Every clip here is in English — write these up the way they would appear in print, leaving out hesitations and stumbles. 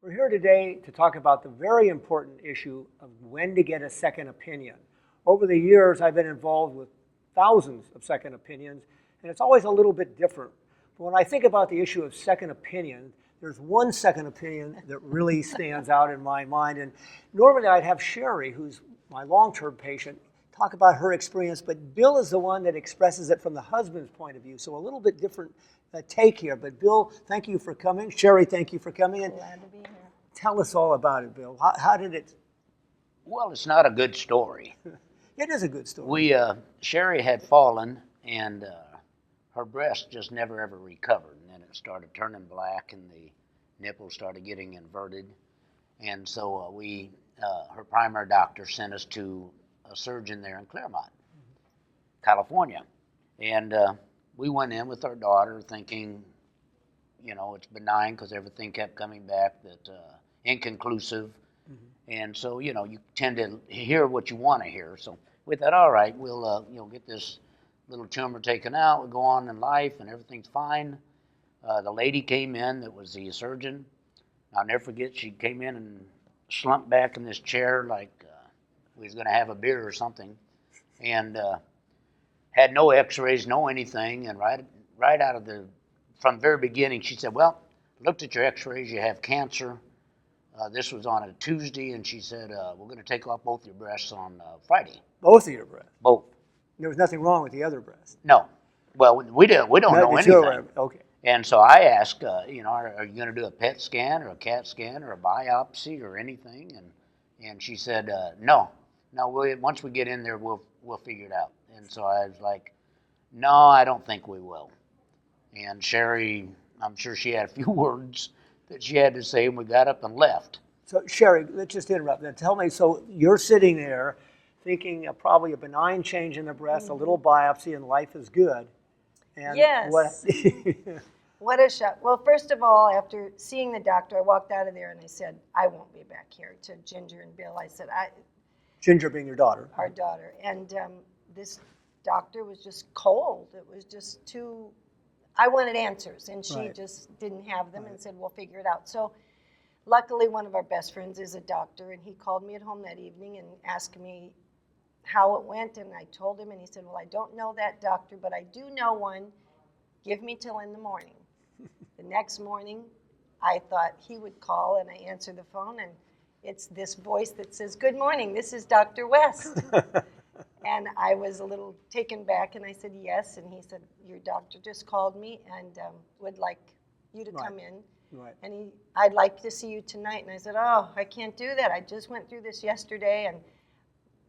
We're here today to talk about the very important issue of when to get a second opinion. Over the years, I've been involved with thousands of second opinions, and it's always a little bit different. But when I think about the issue of second opinion, there's one second opinion that really stands out in my mind. And normally I'd have Sherry, who's my long-term patient, talk about her experience, but Bill is the one that expresses it from the husband's point of view. So a little bit different take here. But Bill, thank you for coming. Sherry, thank you for coming. And Glad to be here. tell us all about it, Bill. How did it? Well, it's not a good story. It is a good story. Sherry had fallen, and her breast just never ever recovered. And then it started turning black, and the nipples started getting inverted. And so her primary doctor sent us to a surgeon there in Claremont, California. And we went in with our daughter thinking, it's benign because everything kept coming back, that inconclusive. And so, you tend to hear what you want to hear. So we thought, all right, we'll get this little tumor taken out. We'll go on in life, and everything's fine. The lady came in that was the surgeon. I'll never forget, she came in and slumped back in this chair like we was going to have a beer or something, and had no x-rays, no anything. And right out of from the very beginning, she said, well, looked at your x-rays, you have cancer. This was on a Tuesday, and she said, we're going to take off both your breasts on Friday. Both of your breasts? Both. There was nothing wrong with the other breast? No. Well, we don't know anything. Okay. And so I asked, are you going to do a PET scan or a CAT scan or a biopsy or anything? And she said, no. Once we get in there, we'll figure it out. And so I was like, no, I don't think we will. And Sherry, I'm sure she had a few words that she had to say, and we got up and left. So Sherry, let's just interrupt. Now tell me, so you're sitting there thinking probably a benign change in the breast, a little biopsy, and life is good. And yes. What a shock. Well, first of all, after seeing the doctor, I walked out of there and I said, I won't be back here. To Ginger and Bill, I said, Ginger being your daughter. Our daughter. And this doctor was just cold. It was just too, I wanted answers, and she just didn't have them and said, we'll figure it out. So luckily, one of our best friends is a doctor, and he called me at home that evening and asked me how it went, and I told him, and he said, well, I don't know that doctor, but I do know one. Give me till in the morning. The next morning, I thought he would call, and I answered the phone, and it's this voice that says, good morning, this is Dr. West. And I was a little taken back, and I said, yes. And he said, your doctor just called me and would like you to come in. Right. And I'd like to see you tonight. And I said, oh, I can't do that. I just went through this yesterday. And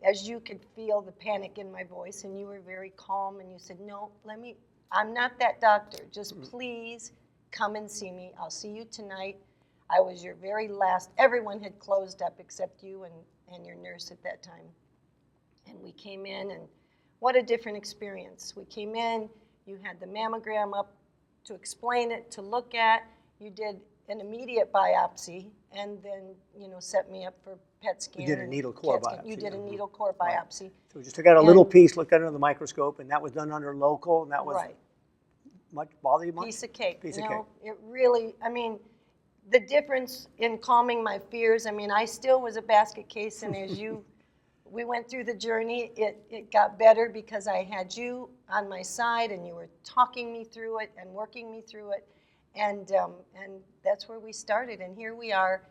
as you could feel the panic in my voice, and you were very calm, and you said, no, I'm not that doctor. Just please come and see me. I'll see you tonight. I was your very last. Everyone had closed up except you and your nurse at that time. And we came in, and what a different experience. We came in, you had the mammogram up to explain it, to look at. You did an immediate biopsy, and then, set me up for PET scan. You did a needle core biopsy. You did a needle core biopsy. Right. So we just took out a little piece, looked at it under the microscope, and that was done under local, and that was much bother you much? Piece of cake. Piece of cake. It really, the difference in calming my fears, I still was a basket case, and as we went through the journey, it got better because I had you on my side, and you were talking me through it and working me through it, and that's where we started. And here we are,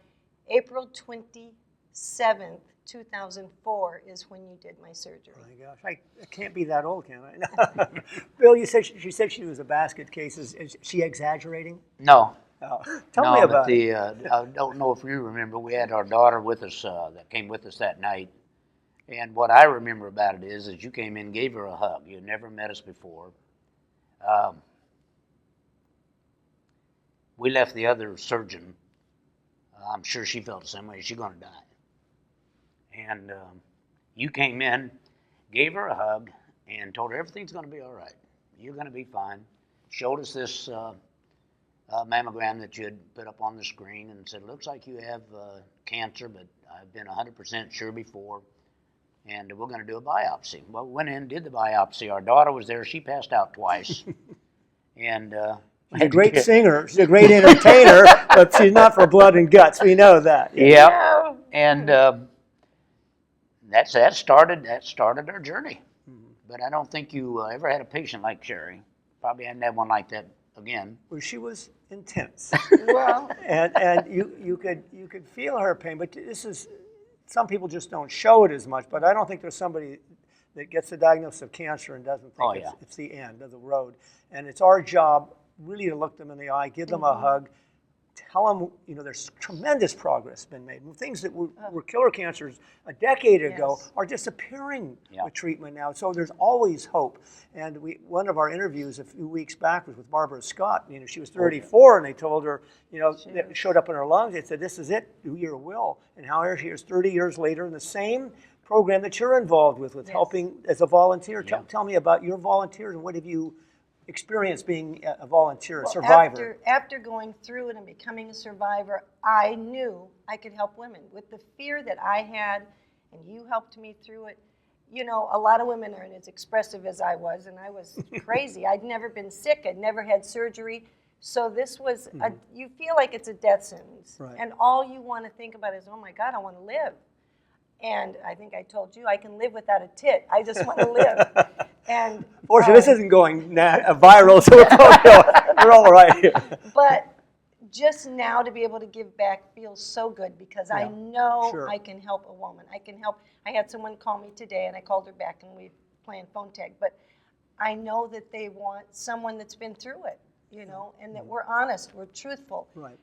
April 27th, 2004 is when you did my surgery. Oh my gosh, I can't be that old, can I? Bill, she said she was a basket case. Is she exaggerating? No. Oh. Tell me about it. I don't know if you remember, we had our daughter with us that came with us that night. And what I remember about it is you came in, gave her a hug. You had never met us before. We left the other surgeon. I'm sure she felt the same way. She's going to die. And you came in, gave her a hug, and told her everything's going to be all right. You're going to be fine. Showed us this mammogram that you had put up on the screen and said, looks like you have cancer, but I've been 100% sure before. And we're going to do a biopsy. Well, we went in, did the biopsy. Our daughter was there. She passed out twice. And She's a great singer. She's a great entertainer, but she's not for blood and guts. We know that. Yeah, and that started our journey. But I don't think you ever had a patient like Sherry. Probably hadn't had one like that again. Well, she was intense, Well, and you could feel her pain. But this is, some people just don't show it as much. But I don't think there's somebody that gets the diagnosis of cancer and doesn't think it's the end of the road. And it's our job really to look them in the eye, give them a hug, tell them, there's tremendous progress been made. Things that were killer cancers a decade ago are disappearing with treatment now. So there's always hope. And one of our interviews a few weeks back was with Barbara Scott. She was 34, and they told her, it showed up in her lungs. They said, "This is it. Do your will." And how here she is 30 years later in the same program that you're involved with helping as a volunteer. Tell me about your volunteers and what have you experienced being a volunteer, a survivor? After going through it and becoming a survivor, I knew I could help women. With the fear that I had, and you helped me through it, a lot of women aren't as expressive as I was, and I was crazy. I'd never been sick. I'd never had surgery. So this was, you feel like it's a death sentence. Right. And all you want to think about is, oh my God, I want to live. And I think I told you, I can live without a tit. I just want to live. And fortunately, this isn't going viral, so we're all right here. But just now to be able to give back feels so good because I know I can help a woman. I can help. I had someone call me today, and I called her back, and we playing phone tag. But I know that they want someone that's been through it, and that we're honest, we're truthful. Right.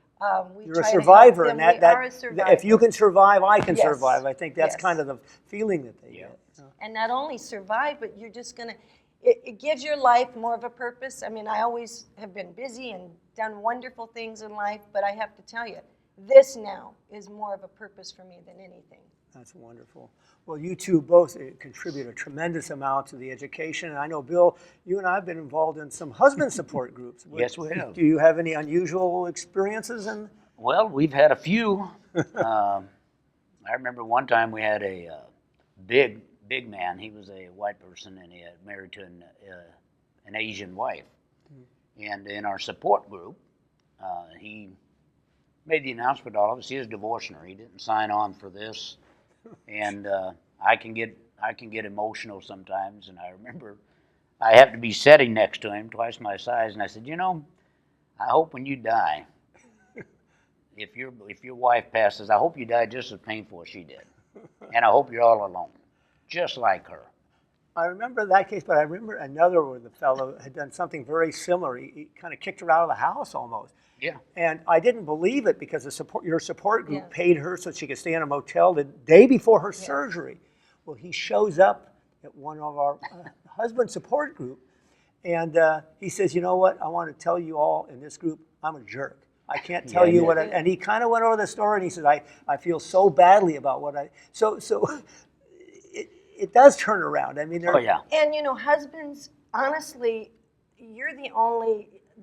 You're a survivor, and we are a survivor. If you can survive, I can survive. I think that's kind of the feeling that they get. And not only survive, but you're just gonna. It gives your life more of a purpose. I mean, I always have been busy and done wonderful things in life, but I have to tell you, this now is more of a purpose for me than anything. That's wonderful. Well, you two both contribute a tremendous amount to the education. And I know, Bill, you and I have been involved in some husband support groups. Yes, we have. Do you have any unusual experiences? Well, we've had a few. I remember one time we had a big man. He was a white person, and he had married to an Asian wife. And in our support group, he made the announcement to all of us. He was a divorcer. He didn't sign on for this. And I can get emotional sometimes. And I remember I happened to be sitting next to him, twice my size, and I said, I hope when you die, if your wife passes, I hope you die just as painful as she did. And I hope you're all alone, just like her. I remember that case, but I remember another where the fellow had done something very similar. He kind of kicked her out of the house almost. Yeah. And I didn't believe it because your support group paid her so she could stay in a motel the day before her surgery. Well, he shows up at one of our husband support group, and he says, "You know what? I want to tell you all in this group, I'm a jerk. I can't tell you what." And he kind of went over the story, and he said, "I feel so badly about what I." So it does turn around. I mean, And husbands, honestly,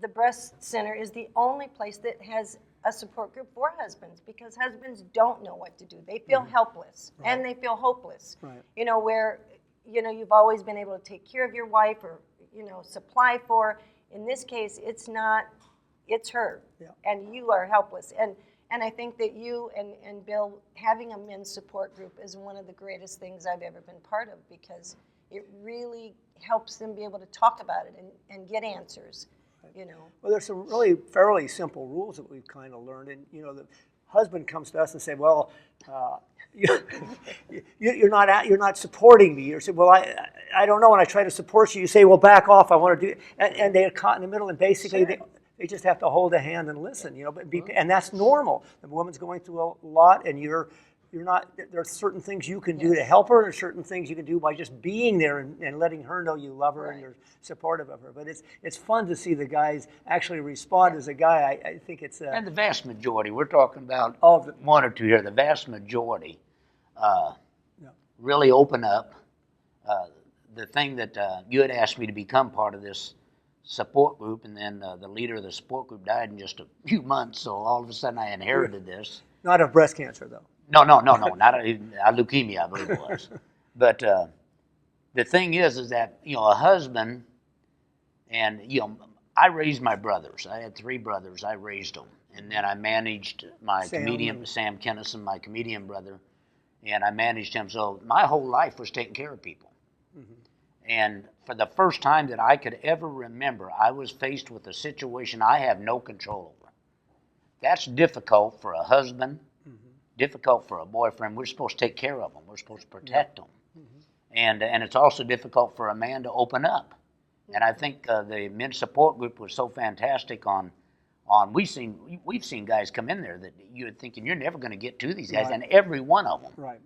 the breast center is the only place that has a support group for husbands because husbands don't know what to do. They feel helpless and they feel hopeless. Right. Where you've always been able to take care of your wife or supply for. In this case, it's not. It's her, and you are helpless. And I think that you and Bill having a men's support group is one of the greatest things I've ever been part of because it really helps them be able to talk about it and get answers. Well, there's some really fairly simple rules that we've kind of learned, and the husband comes to us and say, "Well, you're not supporting me." You say, "Well, I don't know." When I try to support you, you say, "Well, back off. I want to do," and they're caught in the middle, and basically they just have to hold a hand and listen, and that's normal. The woman's going through a lot, and you're not. There's certain things you can do to help her, and certain things you can do by just being there and letting her know you love her and you're supportive of her. But it's fun to see the guys actually respond. As a guy, I think it's and the vast majority. We're talking about one or two here. The vast majority really open up. The thing that you had asked me to become part of this support group, and then the leader of the support group died in just a few months, so all of a sudden I inherited this. Not of breast cancer, though. No, not a leukemia, I believe it was. But the thing is that a husband, and I raised my brothers. I had 3 brothers. I raised them. And then I managed my Sam Kennison, my comedian brother, and I managed him. So my whole life was taking care of people. Mm-hmm. And for the first time that I could ever remember, I was faced with a situation I have no control over. That's difficult for a husband, difficult for a boyfriend. We're supposed to take care of them. We're supposed to protect them. Mm-hmm. And it's also difficult for a man to open up. And I think the men's support group was so fantastic on we've seen guys come in there that you're thinking you're never going to get to these guys, and every one of them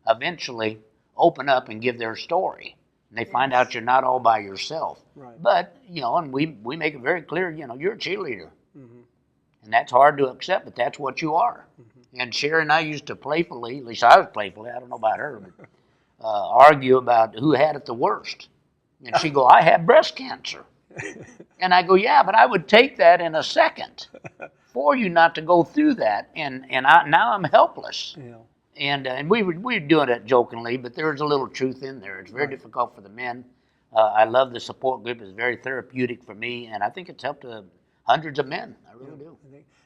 eventually open up and give their story. And they find out you're not all by yourself. Right. But, and we make it very clear, you're a cheerleader. Mm-hmm. And that's hard to accept, but that's what you are. Mm-hmm. And Sherry and I used to playfully, at least I was playfully, I don't know about her, but argue about who had it the worst. And she'd go, I have breast cancer. And I go, yeah, but I would take that in a second for you not to go through that. And now I'm helpless. Yeah. And we were doing it jokingly, but there's a little truth in there. It's very difficult for the men. I love the support group. It's very therapeutic for me, and I think it's helped hundreds of men. I really do.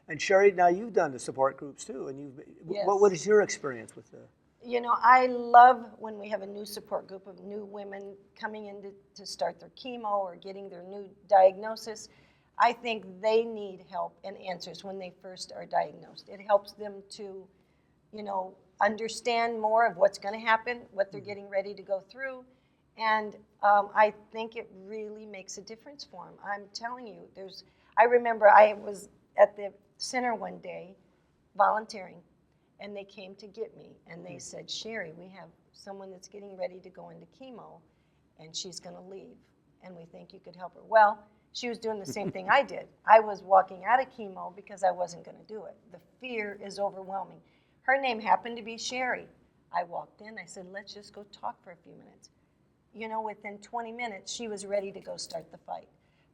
And Sherry, now you've done the support groups too, and what is your experience with the? I love when we have a new support group of new women coming in to start their chemo or getting their new diagnosis. I think they need help and answers when they first are diagnosed. It helps them to, understand more of what's going to happen, what they're getting ready to go through. And I think it really makes a difference for them. I'm telling you, I remember I was at the center one day volunteering, and they came to get me, and they said, Sherry, we have someone that's getting ready to go into chemo, and she's going to leave, and we think you could help her. Well, she was doing the same thing I did. I was walking out of chemo because I wasn't going to do it. The fear is overwhelming. Her name happened to be Sherry. I walked in, I said, let's just go talk for a few minutes. Within 20 minutes, she was ready to go start the fight.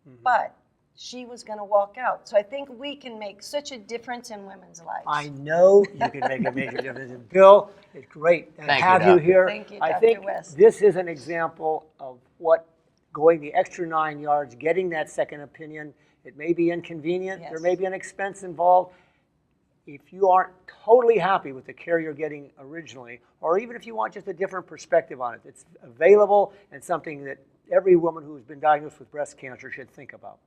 Mm-hmm. But she was going to walk out. So I think we can make such a difference in women's lives. I know you can make a major difference. And Bill, it's great to have you here. Thank you, Dr. I think West. this is an example of what going the extra 9 yards, getting that second opinion. It may be inconvenient. Yes. There may be an expense involved. If you aren't totally happy with the care you're getting originally, or even if you want just a different perspective on it, it's available and something that every woman who's been diagnosed with breast cancer should think about.